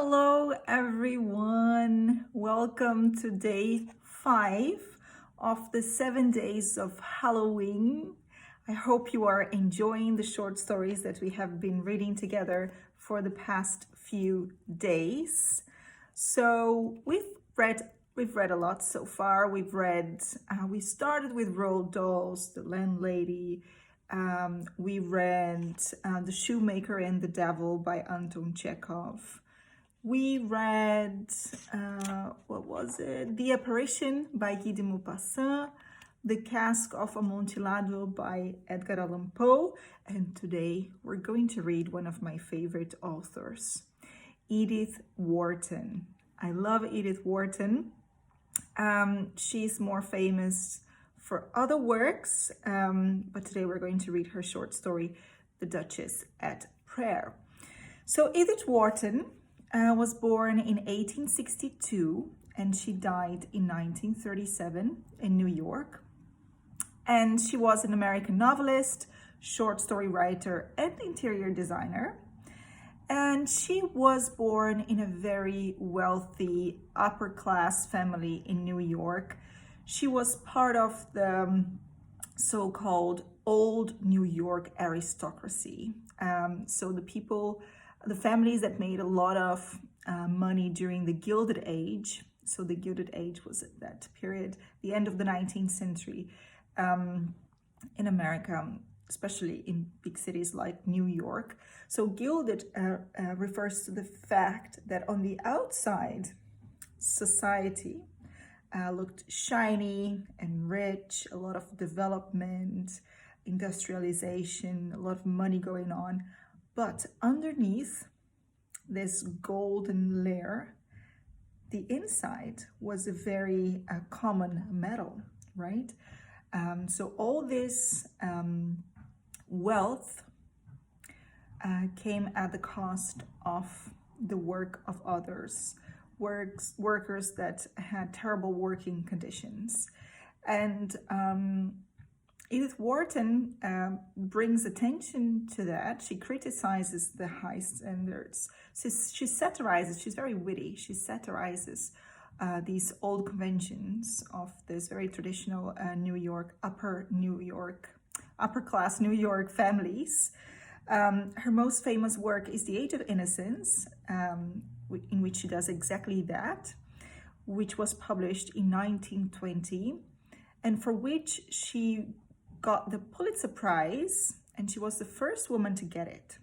Hello, everyone. Welcome to day 5 of the 7 days of Halloween. I hope you are enjoying the short stories that we have been reading together for the past few days. So we've read a lot so far. We started with Roald Dahl's The Landlady. We read The Shoemaker and the Devil by Anton Chekhov. We read, The Apparition by Guy de Maupassant, The Cask of Amontillado by Edgar Allan Poe, and today we're going to read one of my favorite authors, Edith Wharton. I love Edith Wharton. She's more famous for other works, but today we're going to read her short story, The Duchess at Prayer. So Edith Wharton was born in 1862 and she died in 1937 in New York. And she was an American novelist, short story writer, and interior designer. And she was born in a very wealthy upper class family in New York. She was part of the so-called old New York aristocracy. So the families that made a lot of money during the Gilded Age. So the Gilded Age was at that period, the end of the 19th century in America, especially in big cities like New York. So gilded refers to the fact that on the outside, society looked shiny and rich, a lot of development, industrialization, a lot of money going on. But underneath this golden layer, the inside was a very common metal, right? So all this wealth came at the cost of the work of others, workers that had terrible working conditions. And Edith Wharton brings attention to that. She criticizes the high standards. She satirizes, she's very witty. She satirizes these old conventions of this very traditional upper class New York families. Her most famous work is The Age of Innocence, in which she does exactly that, which was published in 1920, and for which she got the Pulitzer Prize, and she was the first woman to get it,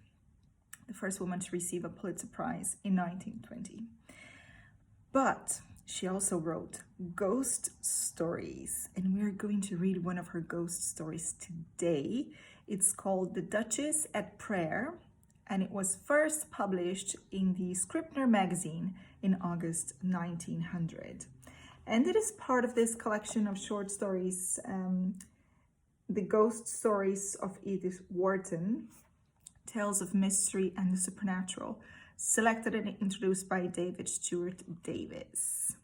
the first woman to receive a Pulitzer Prize in 1920. But she also wrote ghost stories, and we're going to read one of her ghost stories today. It's called The Duchess at Prayer, and it was first published in the Scribner magazine in August 1900. And it is part of this collection of short stories, The Ghost Stories of Edith Wharton, Tales of Mystery and the Supernatural, selected and introduced by David Stewart Davis.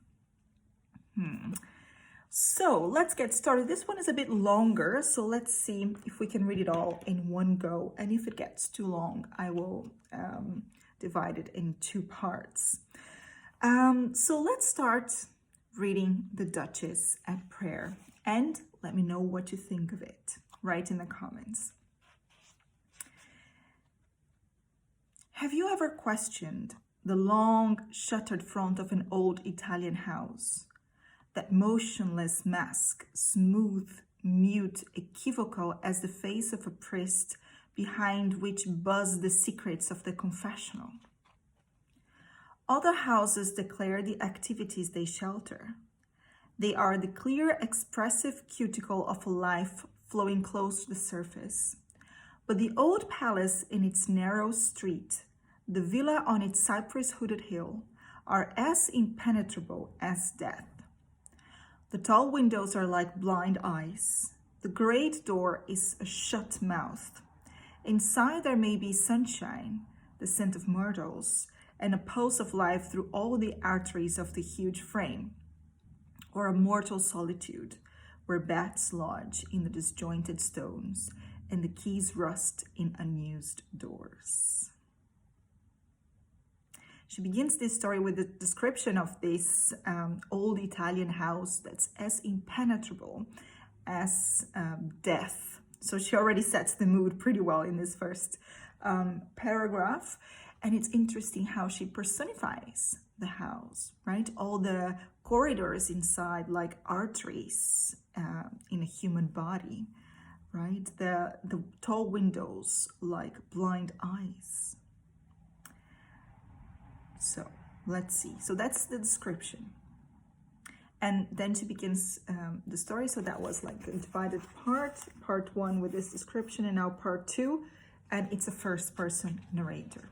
So let's get started. This one is a bit longer, so let's see if we can read it all in one go. And if it gets too long, I will divide it in 2 parts. So let's start reading The Duchess at Prayer. And let me know what you think of it. Write in the comments. Have you ever questioned the long, shuttered front of an old Italian house? That motionless mask, smooth, mute, equivocal as the face of a priest behind which buzz the secrets of the confessional. Other houses declare the activities they shelter. They are the clear, expressive cuticle of a life flowing close to the surface. But the old palace in its narrow street, the villa on its cypress-hooded hill, are as impenetrable as death. The tall windows are like blind eyes. The great door is a shut mouth. Inside there may be sunshine, the scent of myrtles, and a pulse of life through all the arteries of the huge frame, or a mortal solitude, where bats lodge in the disjointed stones and the keys rust in unused doors. She begins this story with a description of this old Italian house that's as impenetrable as death. So she already sets the mood pretty well in this first paragraph. And it's interesting how she personifies the house, right? All the corridors inside like arteries in a human body, right? The tall windows like blind eyes. So let's see. So that's the description. And then she begins the story. So that was like a divided part one with this description, and now part two, and it's a first person narrator.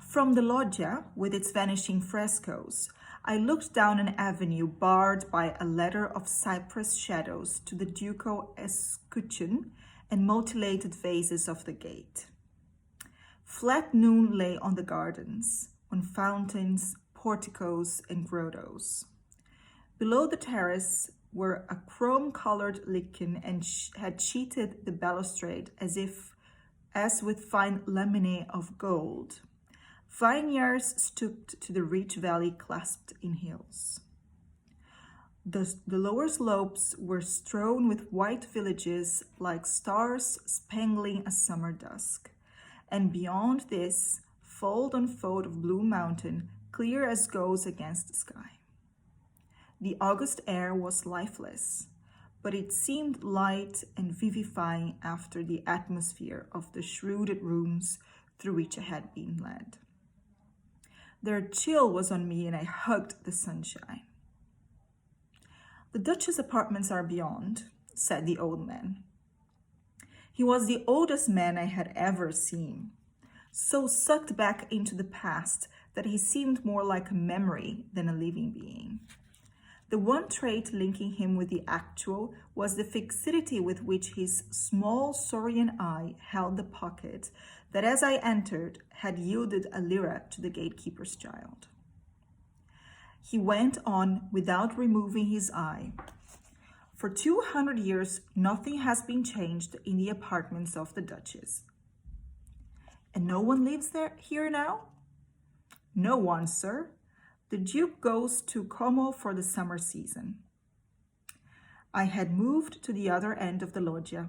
From the loggia, with its vanishing frescoes, I looked down an avenue barred by a ladder of cypress shadows to the ducal escutcheon and mutilated vases of the gate. Flat noon lay on the gardens, on fountains, porticos, and grottos. Below the terrace were a chrome-colored lichen and had sheeted the balustrade as with fine laminae of gold. Vineyards stooped to the rich valley clasped in hills. The lower slopes were strewn with white villages like stars spangling a summer dusk. And beyond this, fold on fold of blue mountain, clear as gauze against the sky. The August air was lifeless, but it seemed light and vivifying after the atmosphere of the shrouded rooms through which I had been led. Their chill was on me, and I hugged the sunshine. The Duchess' apartments are beyond, said the old man. He was the oldest man I had ever seen, so sucked back into the past that he seemed more like a memory than a living being. The one trait linking him with the actual was the fixity with which his small saurian eye held the pocket that, as I entered, had yielded a lira to the gatekeeper's child. He went on without removing his eye. For 200 years, nothing has been changed in the apartments of the Duchess. And no one lives here now? No one, sir. The Duke goes to Como for the summer season. I had moved to the other end of the loggia.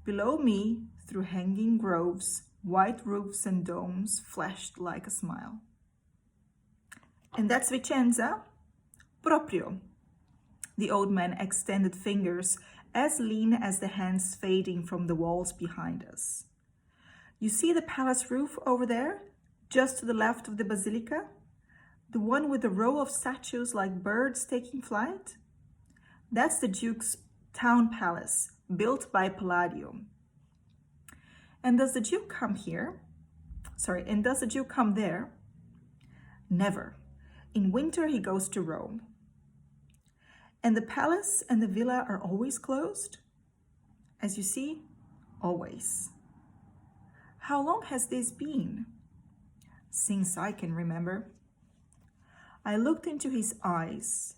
Below me, through hanging groves, white roofs and domes flashed like a smile. And that's Vicenza? Proprio. The old man extended fingers as lean as the hands fading from the walls behind us. You see the palace roof over there, just to the left of the basilica? The one with a row of statues like birds taking flight? That's the Duke's town palace, built by Palladio. And does the Duke come there? Never. In winter he goes to Rome. And the palace and the villa are always closed? As you see, always. How long has this been? Since I can remember. I looked into his eyes.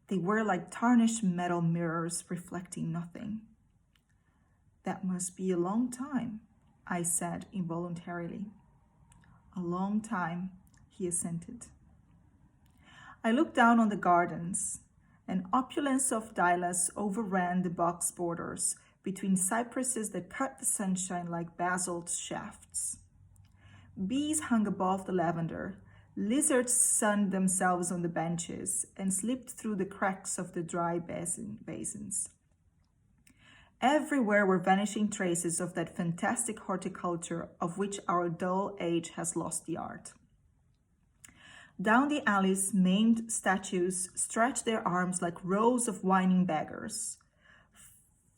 They were like tarnished metal mirrors reflecting nothing. That must be a long time, I said involuntarily. A long time, he assented. I looked down on the gardens. An opulence of lilas overran the box borders between cypresses that cut the sunshine like basalt shafts. Bees hung above the lavender. Lizards sunned themselves on the benches and slipped through the cracks of the dry basins. Everywhere were vanishing traces of that fantastic horticulture of which our dull age has lost the art. Down the alleys, maimed statues stretched their arms like rows of whining beggars.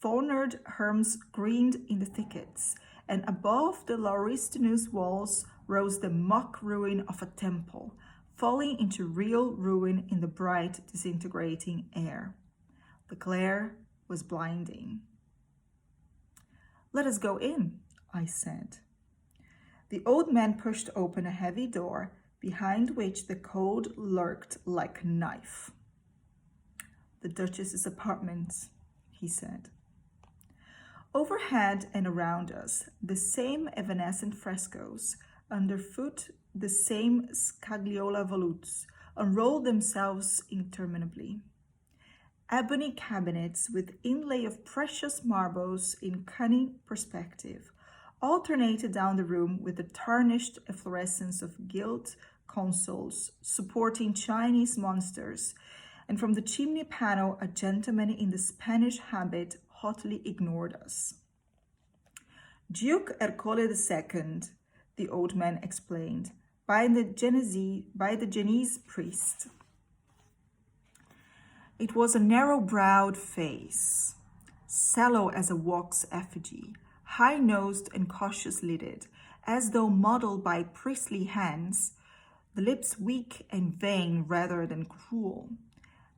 Faunered herms greened in the thickets, and above the lauristinous walls rose the mock ruin of a temple, falling into real ruin in the bright, disintegrating air. The glare was blinding. "Let us go in," I said. The old man pushed open a heavy door, behind which the cold lurked like a knife. "The Duchess's apartments," he said. Overhead and around us, the same evanescent frescoes, Underfoot, the same scagliola volutes unrolled themselves interminably. Ebony cabinets with inlay of precious marbles in cunning perspective alternated down the room with the tarnished efflorescence of gilt consoles supporting Chinese monsters, and from the chimney panel a gentleman in the Spanish habit haughtily ignored us. Duke Ercole II, the old man explained, by the Genoese priest. It was a narrow-browed face, sallow as a wax effigy, high-nosed and cautious-lidded, as though modelled by priestly hands, the lips weak and vain rather than cruel,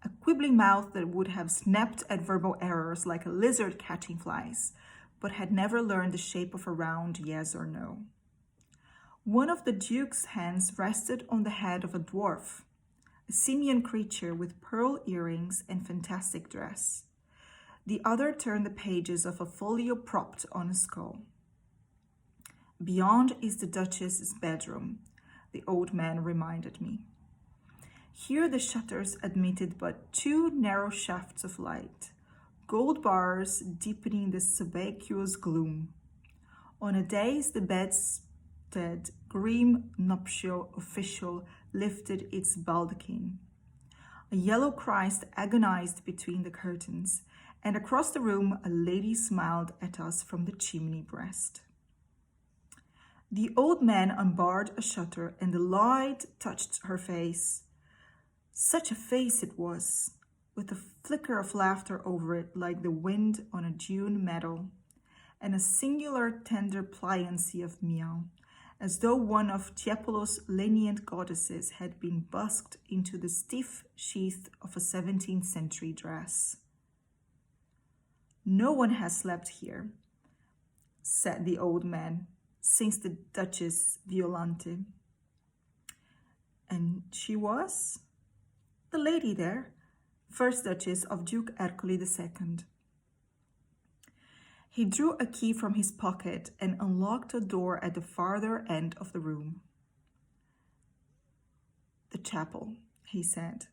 a quibbling mouth that would have snapped at verbal errors like a lizard catching flies, but had never learned the shape of a round yes or no. One of the Duke's hands rested on the head of a dwarf, a simian creature with pearl earrings and fantastic dress. The other turned the pages of a folio propped on a skull. Beyond is the Duchess's bedroom, the old man reminded me. Here the shutters admitted but two narrow shafts of light, gold bars deepening the subaqueous gloom. On a dais the bedstead grim nuptial official lifted its baldachin. A yellow Christ agonized between the curtains, and across the room a lady smiled at us from the chimney breast. The old man unbarred a shutter, and the light touched her face. Such a face it was, with a flicker of laughter over it like the wind on a June meadow, and a singular tender pliancy of meow, as though one of Tiepolo's lenient goddesses had been busked into the stiff sheath of a 17th century dress. No one has slept here, said the old man, since the Duchess Violante. And she was? The lady there, first Duchess of Duke Ercole II. He drew a key from his pocket and unlocked a door at the farther end of the room. The chapel, he said.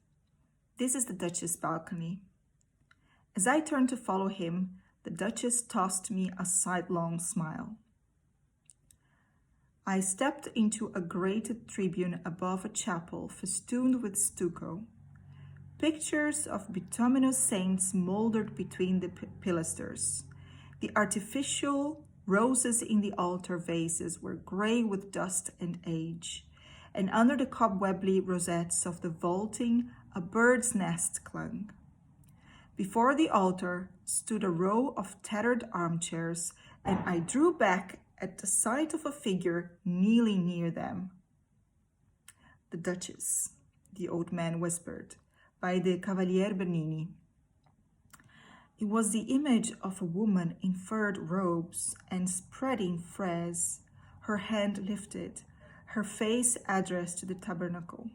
This is the Duchess' balcony. As I turned to follow him, the Duchess tossed me a sidelong smile. I stepped into a grated tribune above a chapel festooned with stucco. Pictures of bituminous saints mouldered between the pilasters. The artificial roses in the altar vases were grey with dust and age, and under the cobwebby rosettes of the vaulting a bird's nest clung. Before the altar stood a row of tattered armchairs, and I drew back at the sight of a figure kneeling near them. The Duchess, the old man whispered, by the Cavaliere Bernini. It was the image of a woman in furred robes and spreading fraise, her hand lifted, her face addressed to the tabernacle.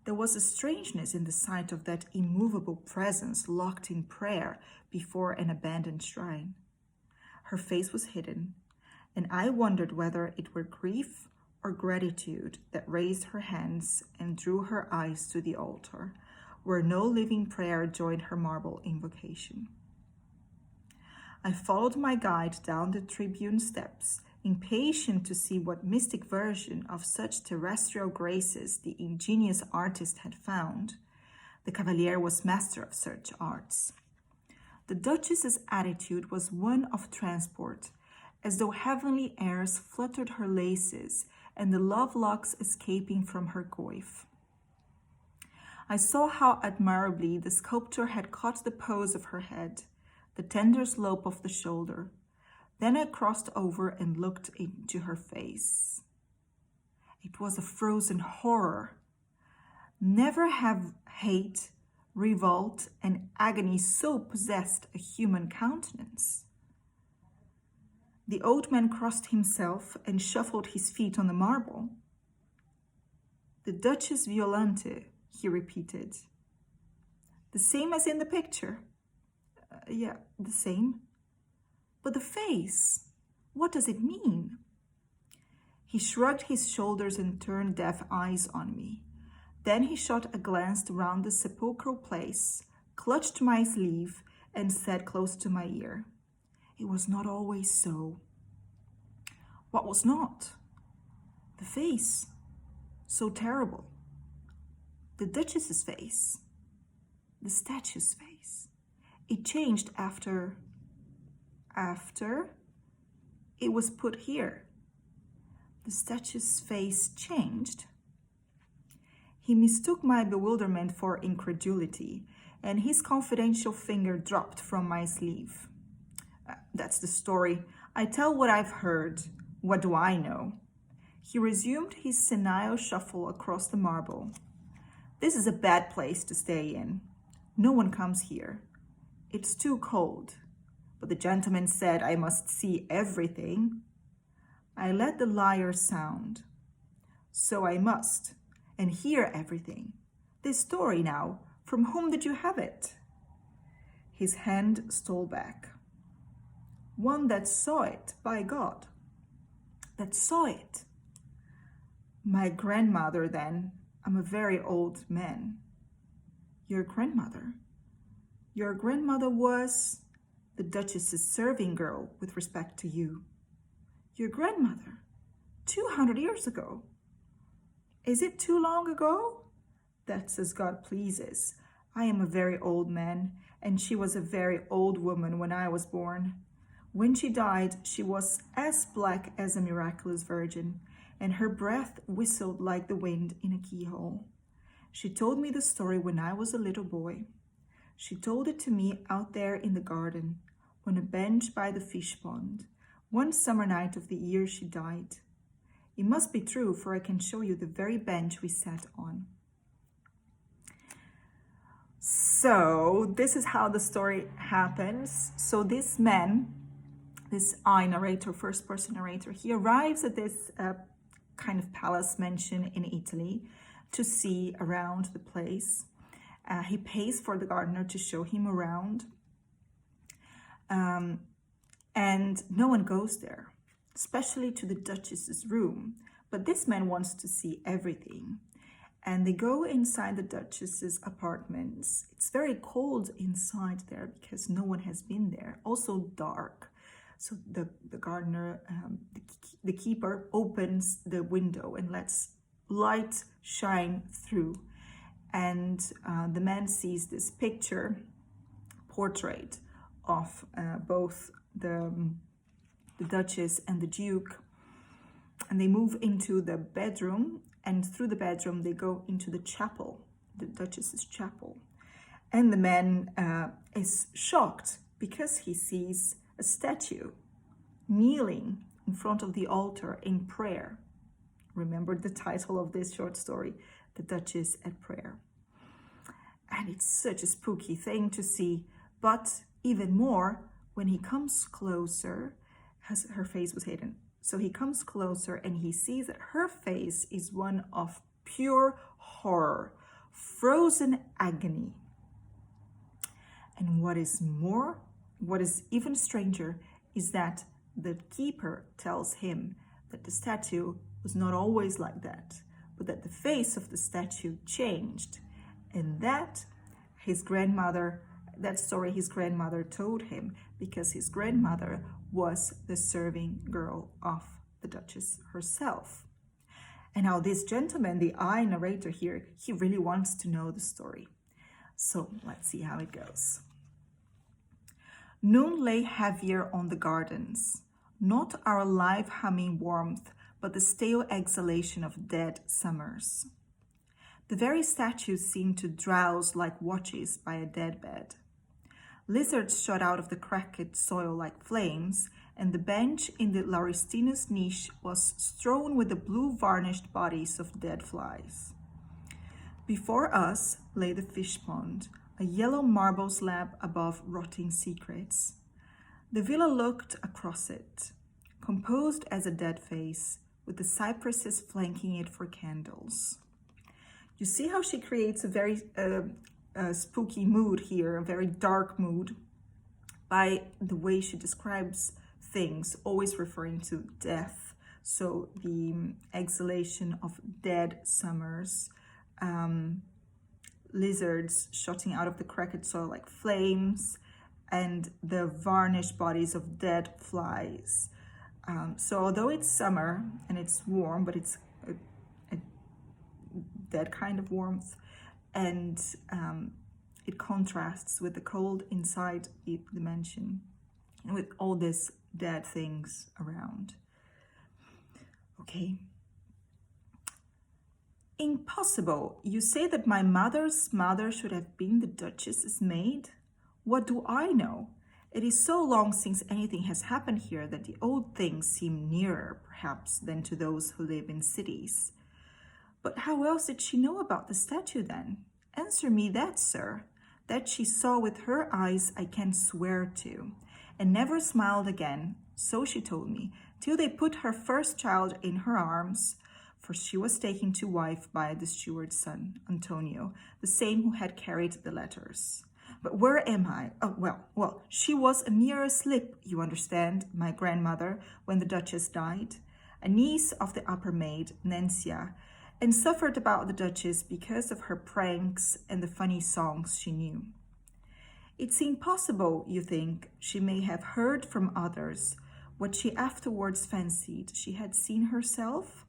There was a strangeness in the sight of that immovable presence locked in prayer before an abandoned shrine. Her face was hidden, and I wondered whether it were grief or gratitude that raised her hands and drew her eyes to the altar, where no living prayer joined her marble invocation. I followed my guide down the tribune steps, impatient to see what mystic version of such terrestrial graces the ingenious artist had found. The Cavaliere was master of such arts. The Duchess's attitude was one of transport, as though heavenly airs fluttered her laces and the love locks escaping from her coif. I saw how admirably the sculptor had caught the pose of her head, the tender slope of the shoulder. Then I crossed over and looked into her face. It was a frozen horror. Never have hate, revolt, and agony so possessed a human countenance. The old man crossed himself and shuffled his feet on the marble. The Duchess Violante, he repeated. The same as in the picture. Yeah, the same. But the face, what does it mean? He shrugged his shoulders and turned deaf eyes on me. Then he shot a glance around the sepulchral place, clutched my sleeve, and said close to my ear, "It was not always so." What was not? The face. So terrible. The Duchess's face. The statue's face. It changed after it was put here. The statue's face changed. He mistook my bewilderment for incredulity, and his confidential finger dropped from my sleeve. That's the story. I tell what I've heard. What do I know? He resumed his senile shuffle across the marble. This is a bad place to stay in. No one comes here. It's too cold. But the gentleman said I must see everything. I let the lyre sound. So I must, and hear everything. This story now, from whom did you have it? His hand stole back. One that saw it, by God. That saw it. My grandmother, then. I'm a very old man. Your grandmother? Your grandmother was the Duchess's serving girl with respect to you. Your grandmother? 200 years ago. Is it too long ago? That's as God pleases. I am a very old man, and she was a very old woman when I was born. When she died, she was as black as a miraculous virgin, and her breath whistled like the wind in a keyhole. She told me the story when I was a little boy. She told it to me out there in the garden, on a bench by the fish pond, one summer night of the year she died. It must be true, for I can show you the very bench we sat on. So this is how the story happens. So this man, this I narrator, first person narrator, he arrives at this kind of palace mansion in Italy to see around the place. He pays for the gardener to show him around. And no one goes there, especially to the Duchess's room. But this man wants to see everything. And they go inside the Duchess's apartments. It's very cold inside there because no one has been there. Also dark. So the gardener, the keeper opens the window and lets light shine through. And the man sees this portrait of both the Duchess and the Duke. And they move into the bedroom, and through the bedroom they go into the chapel, the Duchess's chapel. And the man is shocked because he sees a statue kneeling in front of the altar in prayer. Remember the title of this short story, The Duchess at Prayer. And it's such a spooky thing to see, but even more when he comes closer, her face was hidden. So he comes closer and he sees that her face is one of pure horror, frozen agony. And what is even stranger is that the keeper tells him that the statue was not always like that, but that the face of the statue changed. And that story his grandmother told him, because his grandmother was the serving girl of the Duchess herself. And now this gentleman, the I narrator here, he really wants to know the story. So let's see how it goes. Noon lay heavier on the gardens, not our live humming warmth, but the stale exhalation of dead summers. The very statues seemed to drowse like watches by a dead bed. Lizards shot out of the cracked soil like flames, and the bench in the Lauristina's niche was strewn with the blue varnished bodies of dead flies. Before us lay the fish pond, a yellow marble slab above rotting secrets. The villa looked across it, composed as a dead face, with the cypresses flanking it for candles. You see how she creates a very spooky mood here, a very dark mood, by the way she describes things, always referring to death. So the exhalation of dead summers, lizards shooting out of the cracked soil like flames, and the varnished bodies of dead flies. So although it's summer and it's warm, but it's a dead kind of warmth, and it contrasts with the cold inside the mansion and with all these dead things around. Okay. Impossible. You say that my mother's mother should have been the Duchess's maid? What do I know? It is so long since anything has happened here that the old things seem nearer, perhaps, than to those who live in cities. But how else did she know about the statue then? Answer me that, sir. That she saw with her eyes I can swear to, and never smiled again, so she told me, till they put her first child in her arms, for she was taken to wife by the steward's son, Antonio, the same who had carried the letters. But where am I? Oh, well, she was a mere slip, you understand, my grandmother, when the Duchess died, a niece of the upper maid, Nencia, and suffered about the Duchess because of her pranks and the funny songs she knew. It's impossible, you think, she may have heard from others what she afterwards fancied she had seen herself?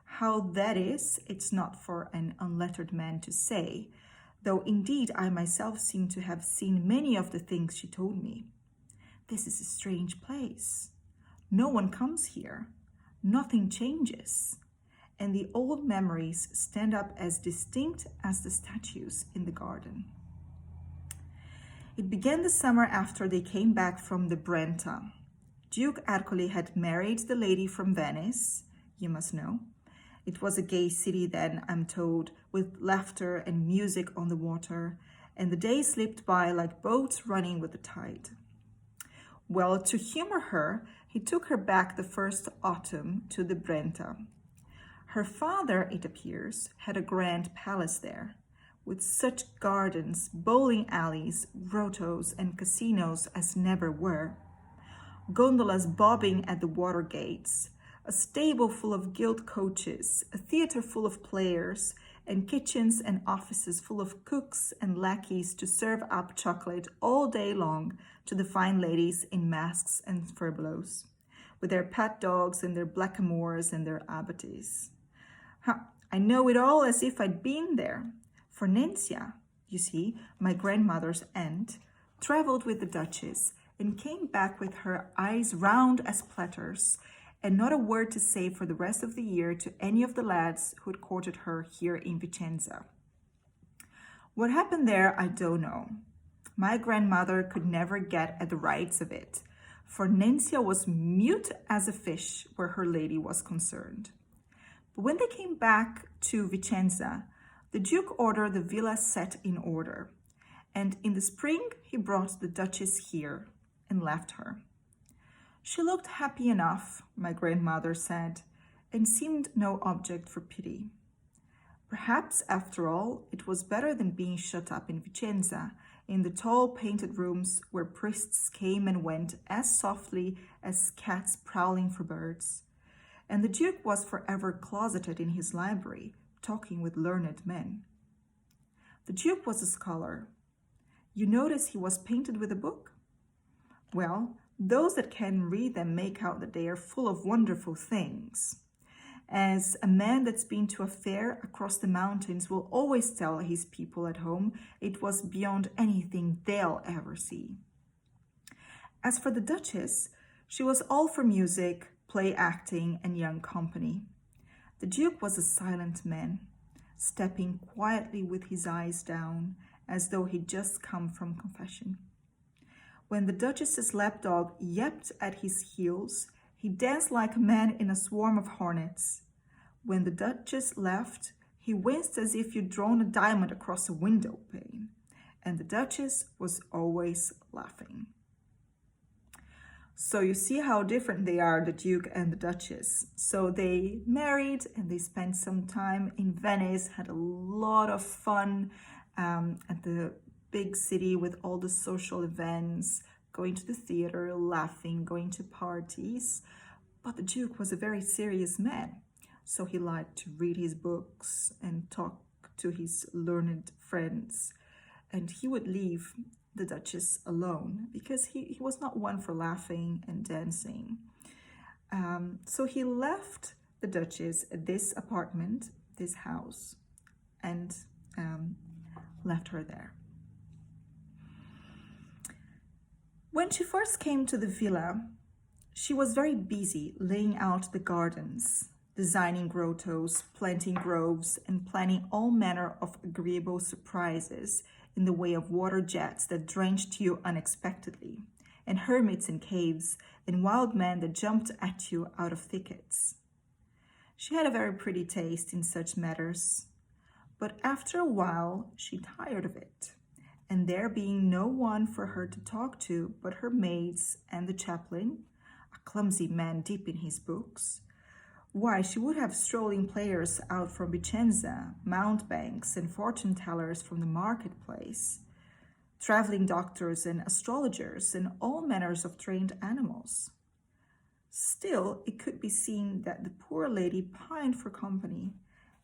How that is, it's not for an unlettered man to say, though indeed I myself seem to have seen many of the things she told me. This is a strange place. No one comes here. Nothing changes. And the old memories stand up as distinct as the statues in the garden. It began the summer after they came back from the Brenta. Duke Ercole had married the lady from Venice, you must know. It was a gay city then, I'm told, with laughter and music on the water, and the days slipped by like boats running with the tide. Well, to humor her, he took her back the first autumn to the Brenta. Her father, it appears, had a grand palace there, with such gardens, bowling alleys, grottos, and casinos as never were, gondolas bobbing at the water gates, a stable full of gilt coaches, a theater full of players, and kitchens and offices full of cooks and lackeys to serve up chocolate all day long to the fine ladies in masks and furbelows, with their pet dogs and their blackamoors and their abbaties. I know it all as if I'd been there, for Nencia, you see, my grandmother's aunt, traveled with the Duchess and came back with her eyes round as platters, and not a word to say for the rest of the year to any of the lads who had courted her here in Vicenza. What happened there, I don't know. My grandmother could never get at the rights of it, for Nencia was mute as a fish where her lady was concerned. But when they came back to Vicenza, the Duke ordered the villa set in order, and in the spring he brought the Duchess here and left her. She looked happy enough, my grandmother said, and seemed no object for pity. Perhaps, after all, it was better than being shut up in Vicenza, in the tall painted rooms where priests came and went as softly as cats prowling for birds. And the Duke was forever closeted in his library, talking with learned men. The Duke was a scholar. You notice he was painted with a book? Well, those that can read them make out that they are full of wonderful things. As a man that's been to a fair across the mountains will always tell his people at home, it was beyond anything they'll ever see. As for the Duchess, she was all for music, play acting, and young company. The Duke was a silent man, stepping quietly with his eyes down, as though he'd just come from confession. When the Duchess's lapdog yapped at his heels, he danced like a man in a swarm of hornets. When the Duchess left, he winced as if you'd drawn a diamond across a window pane, and the Duchess was always laughing. So you see how different they are, the Duke and the Duchess. So they married and they spent some time in Venice, had a lot of fun at the big city with all the social events, going to the theater, laughing, going to parties. But the Duke was a very serious man, so he liked to read his books and talk to his learned friends, and he would leave the Duchess alone because he was not one for laughing and dancing. So he left the Duchess at this apartment, this house, and left her there. When she first came to the villa, she was very busy laying out the gardens, designing grottos, planting groves, and planning all manner of agreeable surprises in the way of water jets that drenched you unexpectedly, and hermits in caves, and wild men that jumped at you out of thickets. She had a very pretty taste in such matters, but after a while she tired of it, and there being no one for her to talk to but her maids and the chaplain, a clumsy man deep in his books, why, she would have strolling players out from Vicenza, mountebanks and fortune-tellers from the marketplace, traveling doctors and astrologers, and all manners of trained animals. Still, it could be seen that the poor lady pined for company,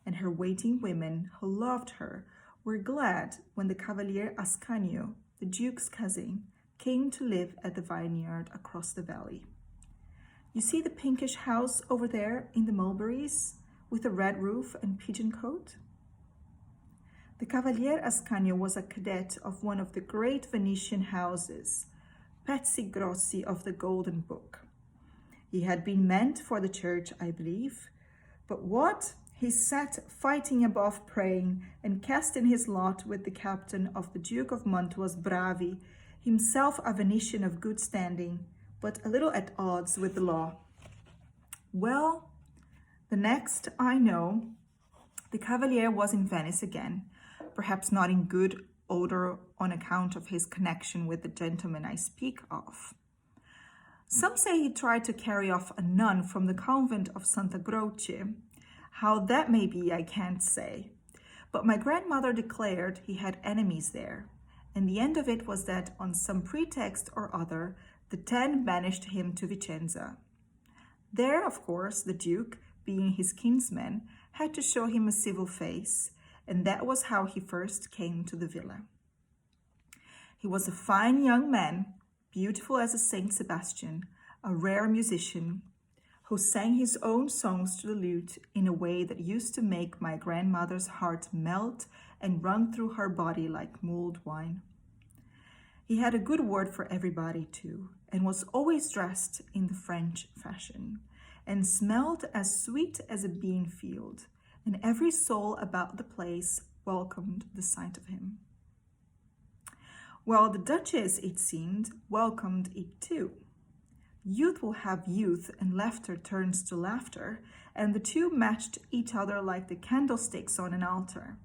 and her waiting women, who loved her, were glad when the Cavalier Ascanio, the Duke's cousin, came to live at the vineyard across the valley. You see the pinkish house over there in the mulberries with a red roof and pigeon cote? The Cavalier Ascanio was a cadet of one of the great Venetian houses, Pezzi Grossi of the Golden Book. He had been meant for the church, I believe, but what? He sat fighting above praying and cast in his lot with the captain of the Duke of Mantua's Bravi, himself a Venetian of good standing, but a little at odds with the law. Well, the next I know, the Cavalier was in Venice again, perhaps not in good odor on account of his connection with the gentleman I speak of. Some say he tried to carry off a nun from the convent of Santa Croce. How that may be, I can't say. But my grandmother declared he had enemies there, and the end of it was that on some pretext or other, the 10 banished him to Vicenza. There, of course, the Duke, being his kinsman, had to show him a civil face, and that was how he first came to the villa. He was a fine young man, beautiful as a Saint Sebastian, a rare musician, who sang his own songs to the lute in a way that used to make my grandmother's heart melt and run through her body like mulled wine. He had a good word for everybody, too, and was always dressed in the French fashion, and smelled as sweet as a bean field, and every soul about the place welcomed the sight of him. Well, the Duchess, it seemed, welcomed it too. Youth will have youth, and laughter turns to laughter, and the two matched each other like the candlesticks on an altar.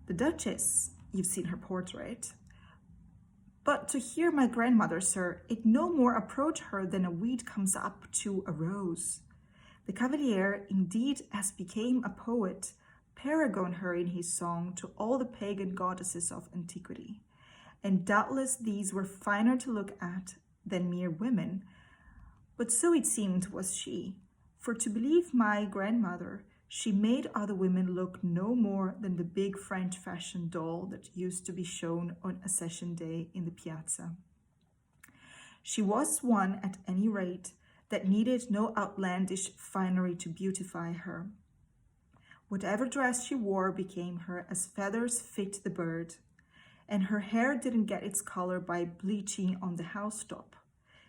The Duchess, you've seen her portrait, but to hear my grandmother, sir, it no more approach her than a weed comes up to a rose. The Cavalier, indeed, as became a poet, paragoned her in his song to all the pagan goddesses of antiquity, and doubtless these were finer to look at than mere women, but so it seemed was she, for to believe my grandmother, she made other women look no more than the big French fashion doll that used to be shown on Accession Day in the piazza. She was one, at any rate, that needed no outlandish finery to beautify her. Whatever dress she wore became her as feathers fit the bird, and her hair didn't get its color by bleaching on the housetop.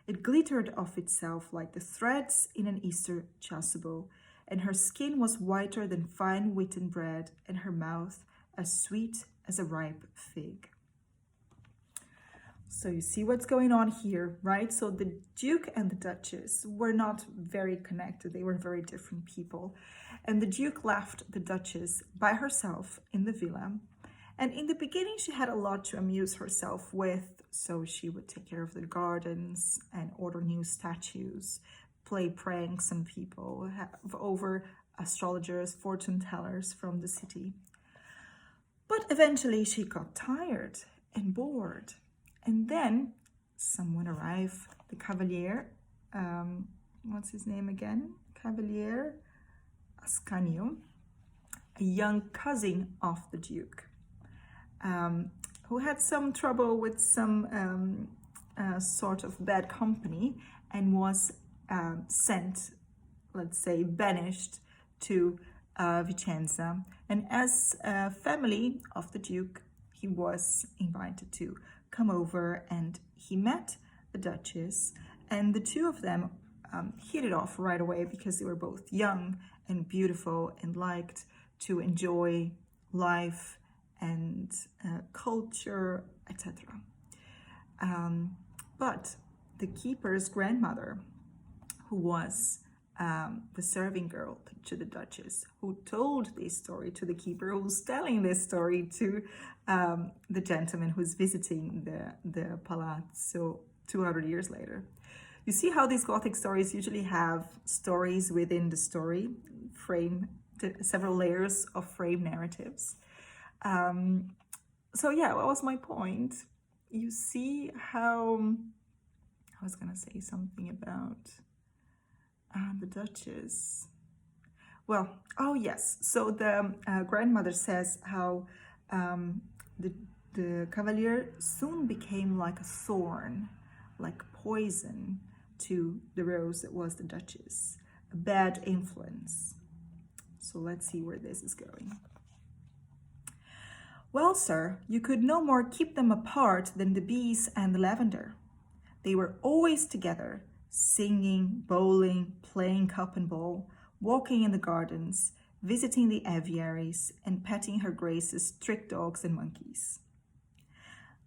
It glittered of itself like the threads in an Easter chasuble, and her skin was whiter than fine wheaten bread, and her mouth as sweet as a ripe fig. So you see what's going on here, right? So the Duke and the Duchess were not very connected. They were very different people. And the Duke left the Duchess by herself in the villa. And in the beginning, she had a lot to amuse herself with. So she would take care of the gardens and order new statues, play pranks on people, have over astrologers, fortune tellers from the city. But eventually she got tired and bored. And then someone arrived, the Cavalier what's his name again? Cavalier Ascanio, a young cousin of the Duke, who had some trouble with some sort of bad company and was sent, let's say, banished to Vicenza. And as a family of the Duke, he was invited to come over, and he met the Duchess, and the two of them hit it off right away because they were both young and beautiful and liked to enjoy life and culture, etc. But the keeper's grandmother, who was the serving girl to the Duchess, who told this story to the keeper, who's telling this story to the gentleman who's visiting the palazzo 200 years later. You see how these Gothic stories usually have stories within the story, several layers of frame narratives. So yeah, what was my point? You see how, I was gonna say something about the Duchess. Well, oh yes, so the grandmother says how the Cavalier soon became like a thorn, like poison to the rose that was the Duchess, a bad influence. So let's see where this is going. Well, sir, you could no more keep them apart than the bees and the lavender. They were always together, singing, bowling, playing cup and ball, walking in the gardens, visiting the aviaries, and petting her grace's trick dogs and monkeys.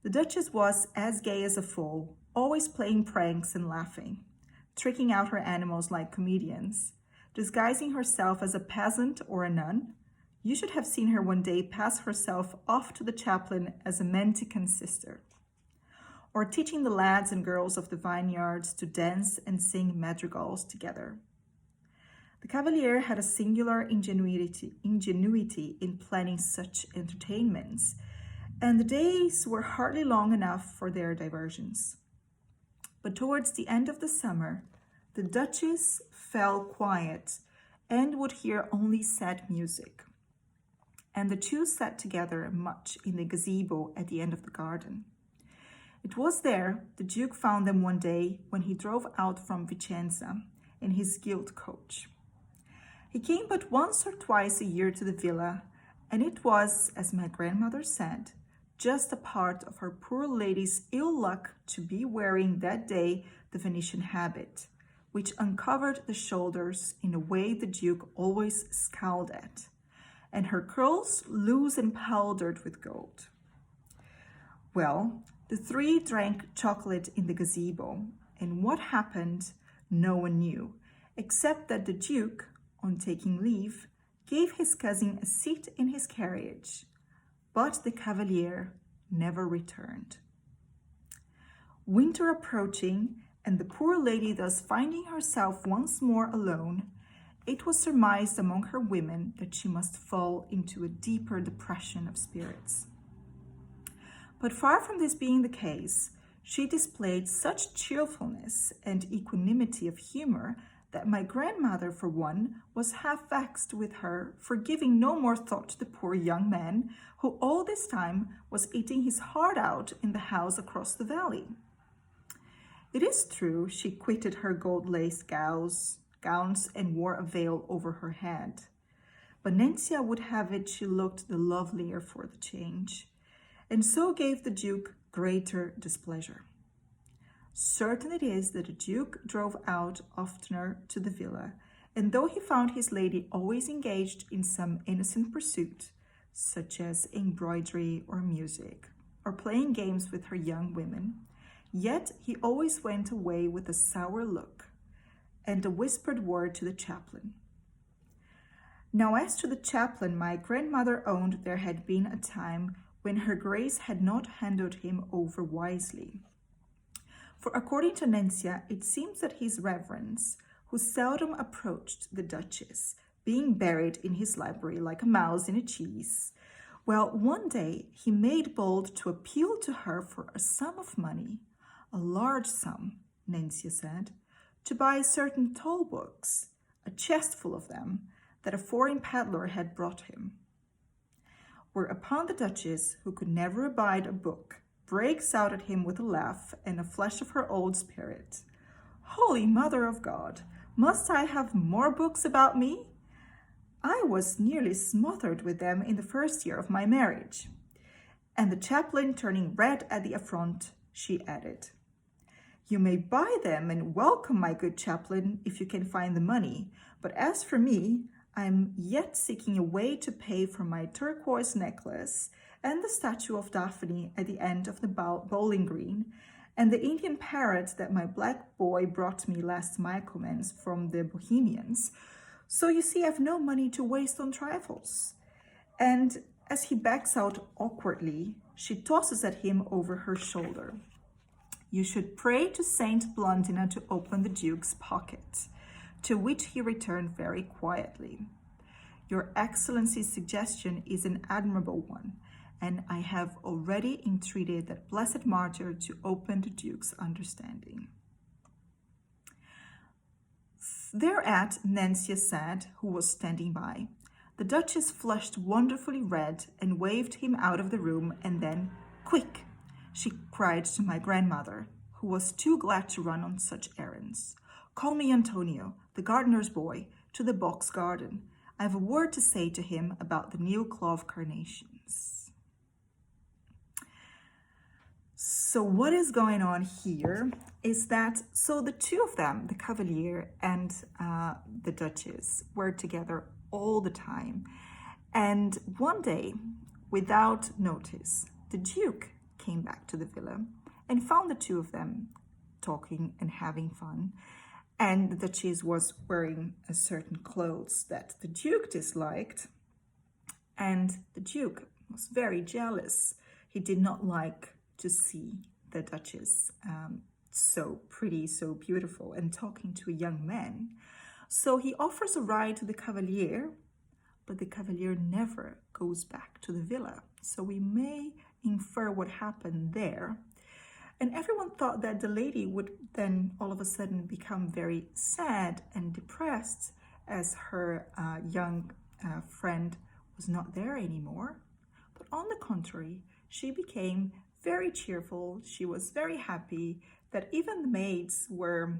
The Duchess was as gay as a fool, always playing pranks and laughing, tricking out her animals like comedians, disguising herself as a peasant or a nun. You should have seen her one day pass herself off to the chaplain as a mendicant sister, or teaching the lads and girls of the vineyards to dance and sing madrigals together. The Cavalier had a singular ingenuity in planning such entertainments, and the days were hardly long enough for their diversions. But towards the end of the summer, the Duchess fell quiet and would hear only sad music. And the two sat together much in the gazebo at the end of the garden. It was there the Duke found them one day when he drove out from Vicenza in his gilt coach. He came but once or twice a year to the villa, and it was, as my grandmother said, just a part of her poor lady's ill luck to be wearing that day the Venetian habit, which uncovered the shoulders in a way the Duke always scowled at, and her curls loose and powdered with gold. Well, the three drank chocolate in the gazebo, and what happened no one knew, except that the Duke, on taking leave, gave his cousin a seat in his carriage, but the Cavalier never returned. Winter approaching, and the poor lady thus finding herself once more alone, it was surmised among her women that she must fall into a deeper depression of spirits. But far from this being the case, she displayed such cheerfulness and equanimity of humor that my grandmother, for one, was half vexed with her for giving no more thought to the poor young man, who all this time was eating his heart out in the house across the valley. It is true she quitted her gold-laced gowns and wore a veil over her head, but Nencia would have it she looked the lovelier for the change, and so gave the Duke greater displeasure. Certain it is that the Duke drove out oftener to the villa, and though he found his lady always engaged in some innocent pursuit, such as embroidery or music, or playing games with her young women, yet he always went away with a sour look and a whispered word to the chaplain. Now, as to the chaplain, my grandmother owned there had been a time when her grace had not handled him over wisely. For according to Nencia, it seems that his reverence, who seldom approached the Duchess, being buried in his library like a mouse in a cheese, well, one day he made bold to appeal to her for a sum of money, a large sum, Nencia said, to buy certain toll books, a chest full of them, that a foreign peddler had brought him. Whereupon the Duchess, who could never abide a book, breaks out at him with a laugh and a flash of her old spirit. Holy Mother of God, must I have more books about me? I was nearly smothered with them in the first year of my marriage. And the chaplain turning red at the affront, she added, You may buy them and welcome, my good chaplain, if you can find the money. But as for me, I am yet seeking a way to pay for my turquoise necklace and the statue of Daphne at the end of the bowling green, and the Indian parrot that my black boy brought me last Michaelmas from the Bohemians. So you see, I've no money to waste on trifles. And as he backs out awkwardly, she tosses at him over her shoulder. You should pray to Saint Blondina to open the Duke's pocket, to which he returned very quietly. Your Excellency's suggestion is an admirable one, and I have already entreated that blessed martyr to open the Duke's understanding. Thereat, Nancy said, who was standing by, the Duchess flushed wonderfully red and waved him out of the room, and then, Quick, she cried to my grandmother, who was too glad to run on such errands. Call me Antonio, the gardener's boy, to the box garden. I have a word to say to him about the new clove carnations. So what is going on here is that, so the two of them, the Cavalier and the Duchess, were together all the time. And one day, without notice, the Duke came back to the villa and found the two of them talking and having fun. And the Duchess was wearing a certain clothes that the Duke disliked. And the Duke was very jealous. He did not like to see the Duchess so pretty, so beautiful, and talking to a young man. So he offers a ride to the Cavalier, but the Cavalier never goes back to the villa. So we may infer what happened there. And everyone thought that the lady would then all of a sudden become very sad and depressed as her young friend was not there anymore. But on the contrary, she became very cheerful. She was very happy that even the maids were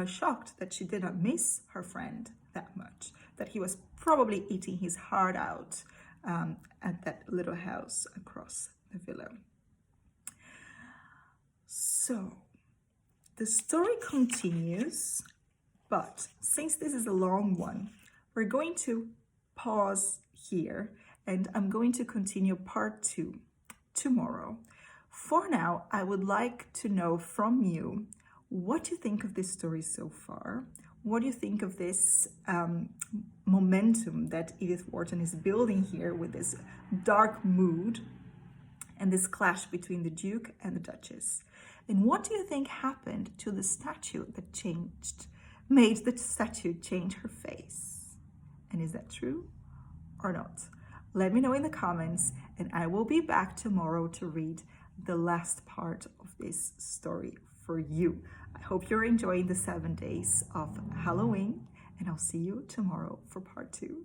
shocked that she did not miss her friend that much, that he was probably eating his heart out at that little house across the villa. So the story continues, but since this is a long one, we're going to pause here and I'm going to continue part 2 tomorrow. For now, I would like to know from you what you think of this story so far. What do you think of this momentum that Edith Wharton is building here with this dark mood and this clash between the Duke and the Duchess? And what do you think happened to the statue that made the statue change her face? And is that true or not? Let me know in the comments, and I will be back tomorrow to read the last part of this story for you. I hope you're enjoying the 7 days of Halloween, and I'll see you tomorrow for part 2.